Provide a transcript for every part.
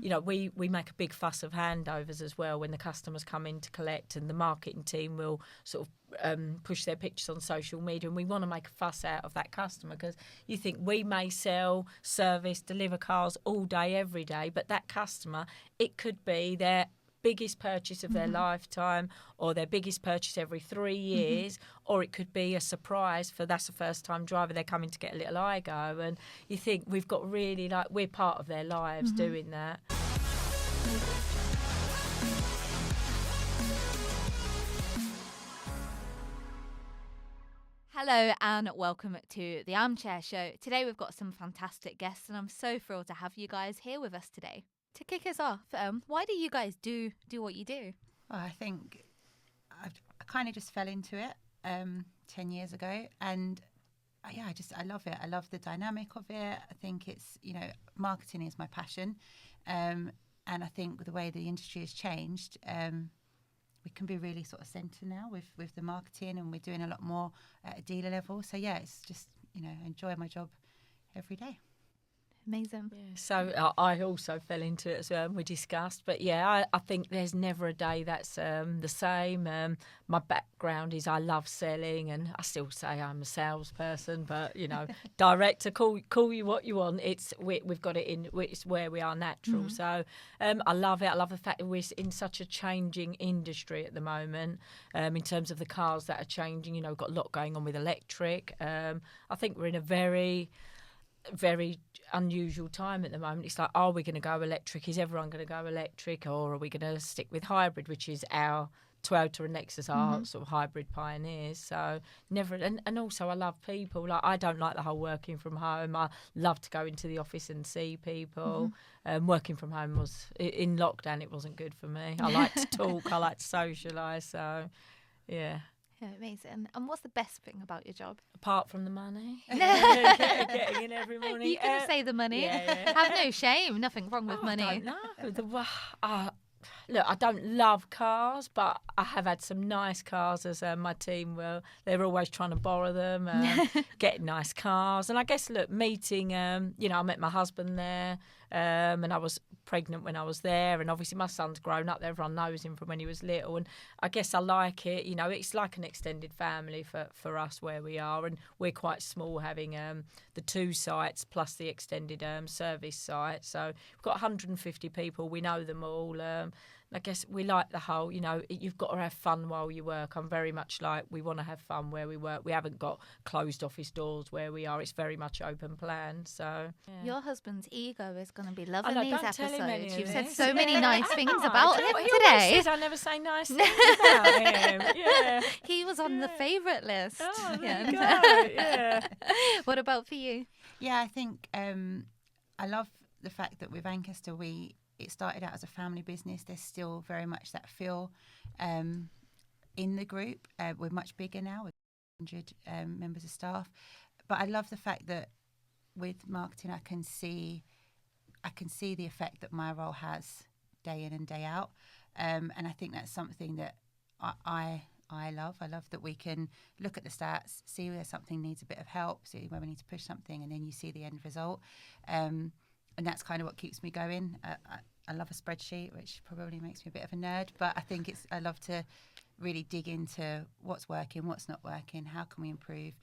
you know, we make a big fuss of handovers as well when the customers come in to collect, and the marketing team will sort of push their pictures on social media, and we want to make a fuss out of that customer, because you think we may sell, service, deliver cars all day, every day, but that customer, it could be their biggest purchase of their lifetime, or their biggest purchase every 3 years, or it could be a surprise for that's a first time driver, they're coming to get a little IGO, and you think we've got really, like, we're part of their lives doing that. Hello and welcome to the Armchair Show. Today we've got some fantastic guests and I'm so thrilled to have you guys here with us today. To kick us off, why do you guys do what you do? Well, I think I kind of just fell into it 10 years ago, and I love it. I love the dynamic of it. I think it's, you know, marketing is my passion, and I think the way the industry has changed, we can be really sort of centre now with the marketing, and we're doing a lot more at a dealer level. So yeah, it's just, you know, enjoy my job every day. Amazing. Yeah, so I also fell into it as we discussed, but yeah, I think there's never a day that's the same. My background is I love selling, and I still say I'm a salesperson, but you know, director, call you what you want. We've got it in. It's where we are natural. So I love it. I love the fact that we're in such a changing industry at the moment. In terms of the cars that are changing, you know, we've got a lot going on with electric. I think we're in a very unusual time at the moment. It's like, are we going to go electric? Is everyone going to go electric, or are we going to stick with hybrid, which is our Toyota and Lexus are sort of hybrid pioneers. So never, and also I love people. Like, I don't like the whole working from home. I love to go into the office and see people. Working from home was, in lockdown, it wasn't good for me. I like to talk, I like to socialise, so yeah. Yeah, amazing. And what's the best thing about your job? Apart from the money, getting in every morning. You can say the money. Yeah. Have no shame. Nothing wrong with money. I don't know. Look, I don't love cars, but I have had some nice cars as my team will. They're always trying to borrow them, get nice cars. And I guess, look, meeting, you know, I met my husband there, and I was pregnant when I was there, and obviously my son's grown up there. Everyone knows him from when he was little, and I guess I like it. You know, it's like an extended family for us where we are, and we're quite small, having the 2 sites plus the extended service site. So we've got 150 people. We know them all. I guess we like the whole, you know, you've got to have fun while you work. I'm very much like, we want to have fun where we work. We haven't got closed office doors where we are. It's very much open plan. So yeah. Your husband's ego is going to be loving know, these don't tell him any episodes. of You've said this. so many nice things about him He today. always says I never say nice things about him. Yeah. He was on the favourite list. Oh, there Yeah. you go. Yeah. What about for you? Yeah, I think I love the fact that with Ancaster, it started out as a family business. There's still very much that feel in the group. We're much bigger now, with 100 members of staff. But I love the fact that with marketing, I can see the effect that my role has day in and day out. And I think that's something that I love. I love that we can look at the stats, see where something needs a bit of help, see where we need to push something, and then you see the end result. And that's kind of what keeps me going. I love a spreadsheet, which probably makes me a bit of a nerd, but I think I love to really dig into what's working, what's not working, how can we improve.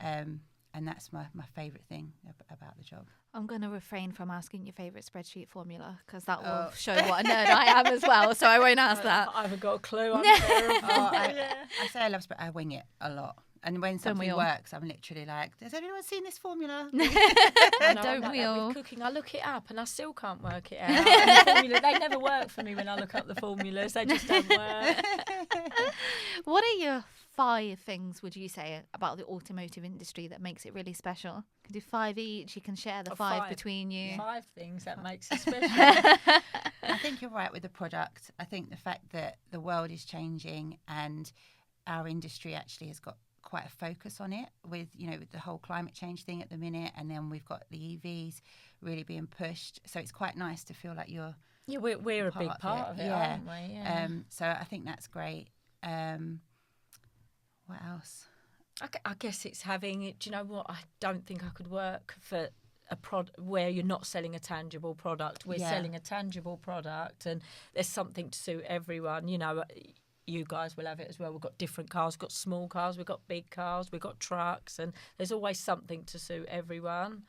And that's my favourite thing about the job. I'm going to refrain from asking your favourite spreadsheet formula, because that will show what a nerd I am as well, so I won't ask that. I haven't got a clue. I'm terrible. I say I love I wing it a lot. And when something works, I'm literally like, has anyone seen this formula? Don't we all? With cooking, I look it up and I still can't work it out. And the formula, they never work for me when I look up the formulas. They just don't work. What are your 5 things, would you say, about the automotive industry that makes it really special? You can do 5 each. You can share the 5 between you. 5 things that makes it special. I think you're right with the product. I think the fact that the world is changing and our industry actually has got quite a focus on it with the whole climate change thing at the minute, and then we've got the EVs really being pushed. So it's quite nice to feel like you're we're a big part of it, aren't we? Yeah. So I think that's great. What else? I guess it's having it. Do you know what? I don't think I could work for where you're not selling a tangible product. We're Yeah. selling a tangible product, and there's something to suit everyone. You know, you guys will have it as well. We've got different cars, we've got small cars, we've got big cars, we've got trucks, and there's always something to suit everyone.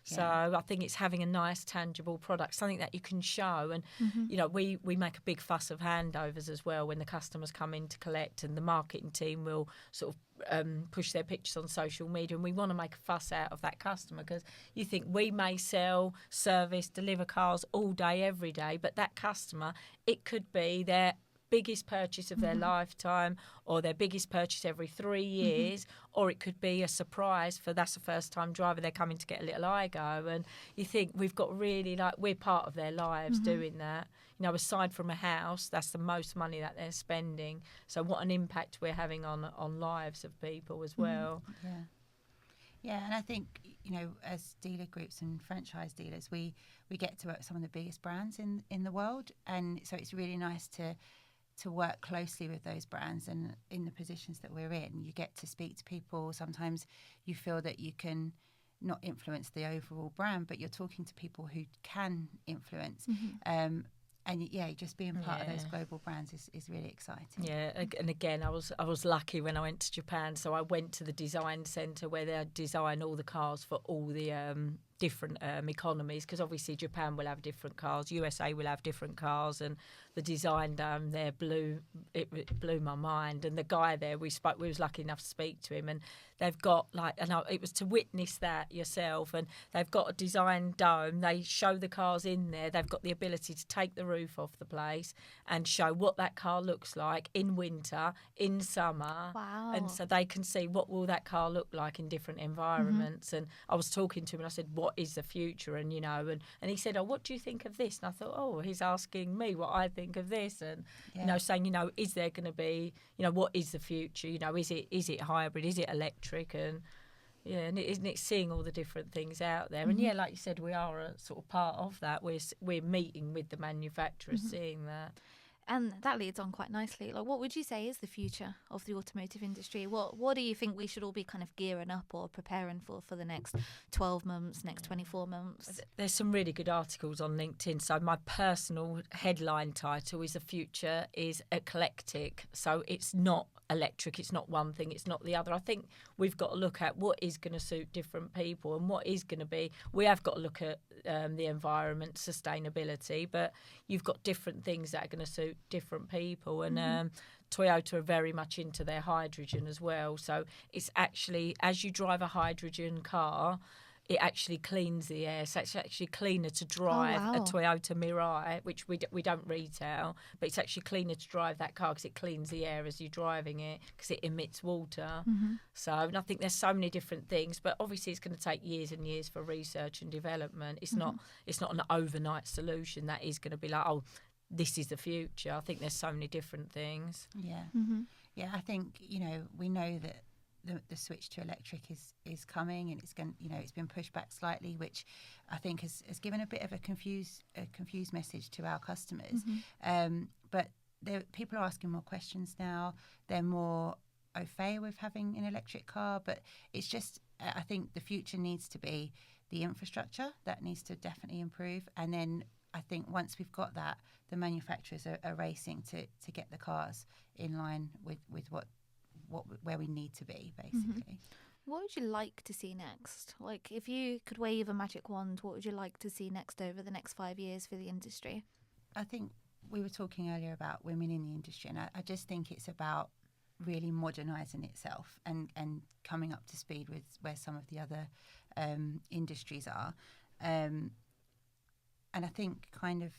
So I think it's having a nice tangible product, something that you can show. And, you know, we make a big fuss of handovers as well when the customers come in to collect, and the marketing team will sort of push their pictures on social media, and we want to make a fuss out of that customer, because you think we may sell, service, deliver cars all day, every day, but that customer, it could be their biggest purchase of their lifetime, or their biggest purchase every 3 years, or it could be a surprise for that's the first time driver, they're coming to get a little IGO, and you think we've got really, like, we're part of their lives doing that. You know, aside from a house, that's the most money that they're spending, so what an impact we're having on lives of people as well. Yeah, and I think, you know, as dealer groups and franchise dealers, we get to work with some of the biggest brands in the world, and so it's really nice to work closely with those brands. And in the positions that we're in, you get to speak to people. Sometimes you feel that you can not influence the overall brand, but you're talking to people who can influence. And yeah, just being part of those global brands is really exciting. Yeah, and again, I was lucky when I went to Japan, so I went to the design centre where they design all the cars for all the different economies, because obviously Japan will have different cars, USA will have different cars, and the design down there blew my mind. And the guy there, we was lucky enough to speak to him, and they've got it was to witness that yourself, and they've got a design dome, they show the cars in there, they've got the ability to take the roof off the place and show what that car looks like in winter, in summer. Wow. And so they can see what will that car look like in different environments. And I was talking to him and I said, what is the future? And, you know, and he said, oh, what do you think of this? And I thought, oh, he's asking me what I think of this. And, you know, saying, you know, is there going to be, you know, what is the future? You know, is it hybrid? Is it electric? And, yeah, and isn't it seeing all the different things out there? And, yeah, like you said, we are a sort of part of that. We're meeting with the manufacturers, seeing that. And that leads on quite nicely. Like, what would you say is the future of the automotive industry? What do you think we should all be kind of gearing up or preparing for the next 12 months, next 24 months? There's some really good articles on LinkedIn. So my personal headline title is "The Future is Eclectic." So it's not electric, it's not one thing, it's not the other. I think we've got to look at what is going to suit different people and what is going to be. We have got to look at the environment, sustainability, but you've got different things that are going to suit different people. And Toyota are very much into their hydrogen as well. So it's actually, as you drive a hydrogen car, it actually cleans the air. So it's actually cleaner to drive a Toyota Mirai, which we don't retail, but it's actually cleaner to drive that car because it cleans the air as you're driving it, because it emits water. So, and I think there's so many different things, but obviously it's going to take years and years for research and development. It's not an overnight solution that is going to be like, oh, this is the future. I think there's so many different things. Yeah. Yeah, I think, you know, we know that the switch to electric is coming, and it's been pushed back slightly, which I think has given a bit of a confused message to our customers. But people are asking more questions now. They're more au fait with having an electric car, but it's just, I think the future needs to be the infrastructure that needs to definitely improve, and then I think once we've got that, the manufacturers are racing to get the cars in line with where we need to be, basically. What would you like to see next? Like, if you could wave a magic wand, what would you like to see next over the next 5 years for the industry? I think we were talking earlier about women in the industry, and I just think it's about really modernising itself and coming up to speed with where some of the other industries are. And I think kind of,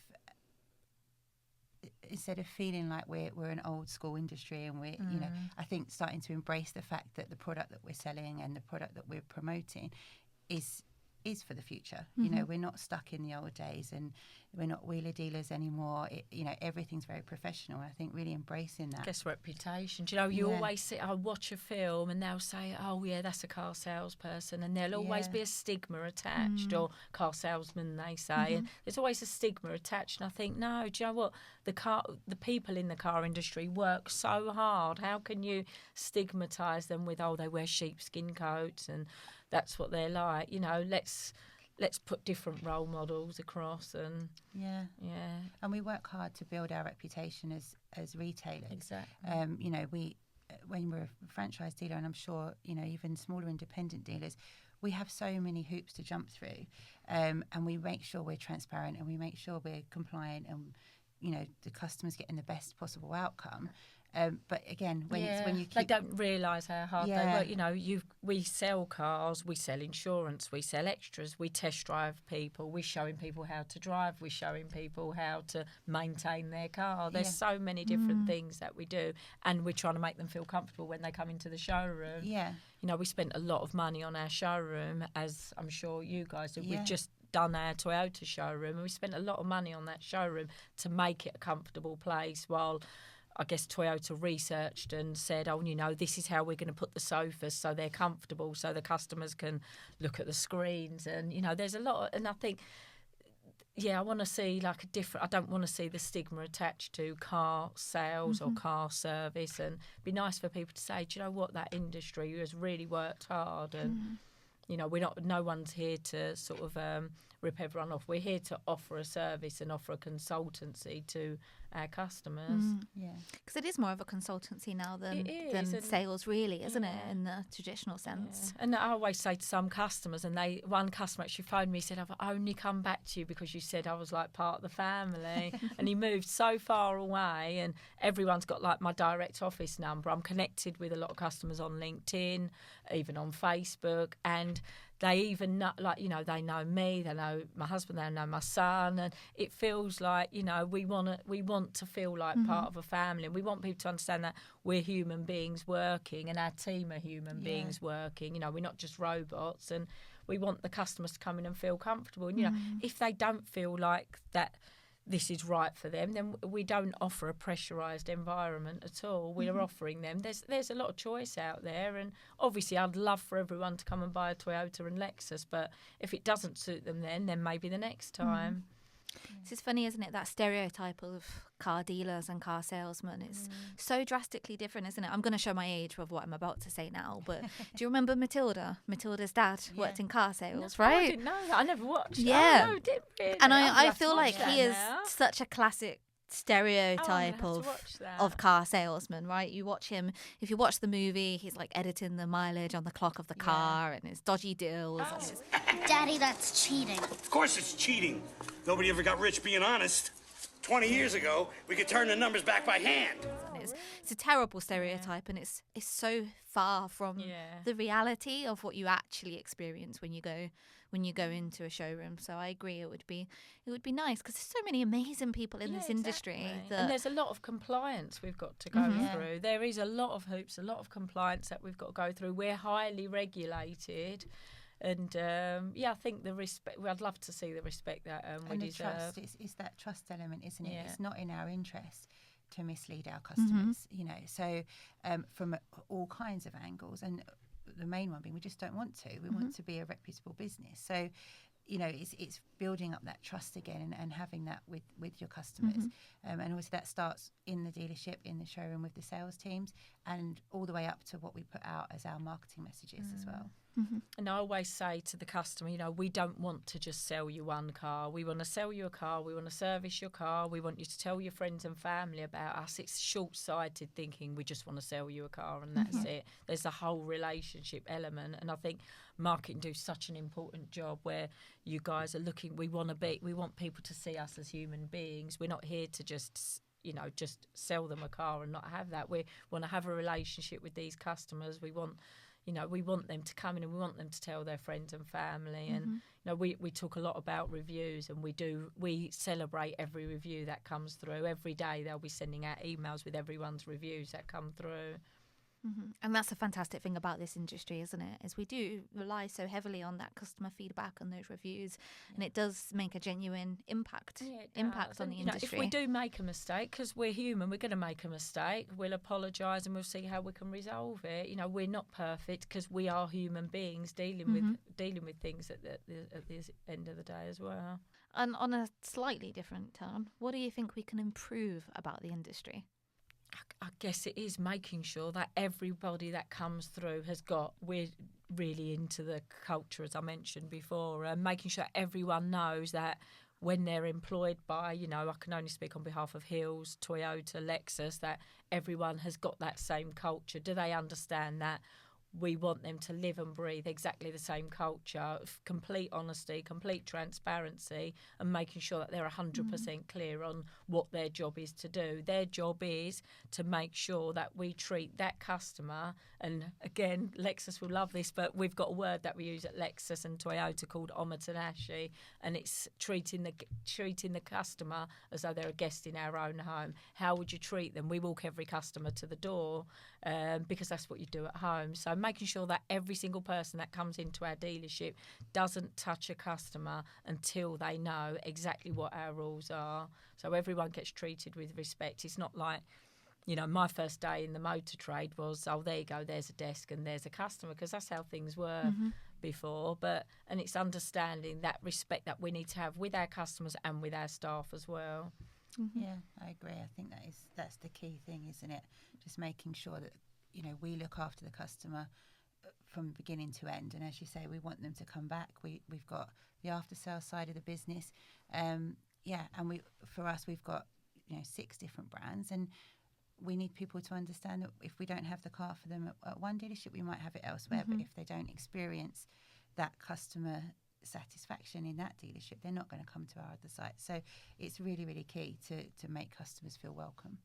instead of feeling like we're an old school industry, and we're you know, I think starting to embrace the fact that the product that we're selling and the product that we're promoting is for the future. You know, we're not stuck in the old days, and we're not wheeler dealers anymore. You know, everything's very professional. I think really embracing that. I guess reputation. Do you know, you always watch a film and they'll say, oh yeah, that's a car salesperson, and there'll always be a stigma attached, or car salesman, they say, and there's always a stigma attached. And I think, no, do you know what? The people in the car industry work so hard. How can you stigmatise them with, oh, they wear sheepskin coats and that's what they're like? You know, let's let's put different role models across. And yeah, and we work hard to build our reputation as retailers. Exactly. You know, when we're a franchise dealer, and I'm sure, you know, even smaller independent dealers, we have so many hoops to jump through, and we make sure we're transparent, and we make sure we're compliant, and, you know, the customer's getting the best possible outcome. But again, when you keep... They don't realise how hard they work. You know, we sell cars, we sell insurance, we sell extras, we test drive people, we're showing people how to drive, we're showing people how to maintain their car. There's so many different things that we do, and we're trying to make them feel comfortable when they come into the showroom. Yeah. You know, we spent a lot of money on our showroom, as I'm sure you guys do. Yeah. We've just done our Toyota showroom, and we spent a lot of money on that showroom to make it a comfortable place, while I guess Toyota researched and said, oh, you know, this is how we're going to put the sofas so they're comfortable, so the customers can look at the screens. And, you know, there's a lot. And I think, I want to see like a different... I don't want to see the stigma attached to car sales or car service. And it'd be nice for people to say, do you know what, that industry has really worked hard. And, you know, no one's here to sort of rip everyone off. We're here to offer a service and offer a consultancy to our customers. Yeah, because it is more of a consultancy now than sales, really, isn't it, in the traditional sense? And I always say to some customers, and one customer actually phoned me, said, I've only come back to you because you said I was like part of the family. And he moved so far away, and everyone's got like my direct office number. I'm connected with a lot of customers on LinkedIn, even on Facebook, and they even know, like, you know, they know me, they know my husband, they know my son, and it feels like, you know, we want to feel like part of a family, and we want people to understand that we're human beings working, and our team are human beings working. You know, we're not just robots, and we want the customers to come in and feel comfortable. And, you know, if they don't feel like that this is right for them, then we don't offer a pressurised environment at all. We're offering them. There's a lot of choice out there, and obviously I'd love for everyone to come and buy a Toyota and Lexus, but if it doesn't suit them then maybe the next time. This is funny, isn't it? That stereotype of car dealers and car salesmen is so drastically different, isn't it? I'm going to show my age with what I'm about to say now, but do you remember Matilda? Matilda's dad worked in car sales, right? I didn't know that. I never watched. Yeah. Oh, no, didn't really. And I feel like he is such a classic stereotype of car salesman, right? You watch him, if you watch the movie, he's like editing the mileage on the clock of the car and his dodgy deals. And his... Daddy, that's cheating. Of course it's cheating. Nobody ever got rich being honest. 20 years ago, we could turn the numbers back by hand. It's a terrible stereotype, and it's so far from the reality of what you actually experience when you go into a showroom. So I agree, it would be nice, because there's so many amazing people in this industry. And there's a lot of compliance we've got to go through. There is a lot of hoops, a lot of compliance that we've got to go through. We're highly regulated. And I think the respect. I'd love to see the respect that we deserve. And the trust is that trust element, isn't it? It's not in our interest to mislead our customers, you know. So from all kinds of angles, and the main one being we just don't want to. We want to be a reputable business. So, you know, it's building up that trust again and having that with your customers. And obviously that starts in the dealership, in the showroom with the sales teams, and all the way up to what we put out as our marketing messages as well. And I always say to the customer, you know, we don't want to just sell you one car. We want to sell you a car. We want to service your car. We want you to tell your friends and family about us. It's short-sighted thinking we just want to sell you a car and that's it. There's a whole relationship element. And I think marketing do such an important job where you guys are looking, we want people to see us as human beings. We're not here to just sell them a car and not have that. We want to have a relationship with these customers. We want them to come in and we want them to tell their friends and family. And you know, we talk a lot about reviews, and we celebrate every review that comes through. Every day they'll be sending out emails with everyone's reviews that come through. And that's a fantastic thing about this industry, isn't it? Is we do rely so heavily on that customer feedback and those reviews, and it does make a genuine impact on the industry. If we do make a mistake, because we're human, we're going to make a mistake. We'll apologise and we'll see how we can resolve it. You know, we're not perfect because we are human beings dealing with things at the end of the day as well. And on a slightly different tone, what do you think we can improve about the industry? I guess it is making sure that everybody that comes through we're really into the culture, as I mentioned before, and making sure everyone knows that when they're employed by, I can only speak on behalf of Hills, Toyota, Lexus, that everyone has got that same culture. Do they understand that we want them to live and breathe exactly the same culture, of complete honesty, complete transparency, and making sure that they're 100% clear on what their job is to do. Their job is to make sure that we treat that customer, and again, Lexus will love this, but we've got a word that we use at Lexus and Toyota called omotenashi, and it's treating the customer as though they're a guest in our own home. How would you treat them? We walk every customer to the door because that's what you do at home. So making sure that every single person that comes into our dealership doesn't touch a customer until they know exactly what our rules are. So everyone gets treated with respect. It's not like, my first day in the motor trade was, oh, there you go, there's a desk and there's a customer, because that's how things were before. And it's understanding that respect that we need to have with our customers and with our staff as well. Yeah, I agree. I think that's the key thing, isn't it? Just making sure that we look after the customer from beginning to end. And as you say, we want them to come back. We've got the after sales side of the business, and for us we've got 6 different brands, and we need people to understand that if we don't have the car for them at one dealership, we might have it elsewhere. But if they don't experience that customer satisfaction in that dealership, they're not going to come to our other site. So it's really, really key to make customers feel welcome.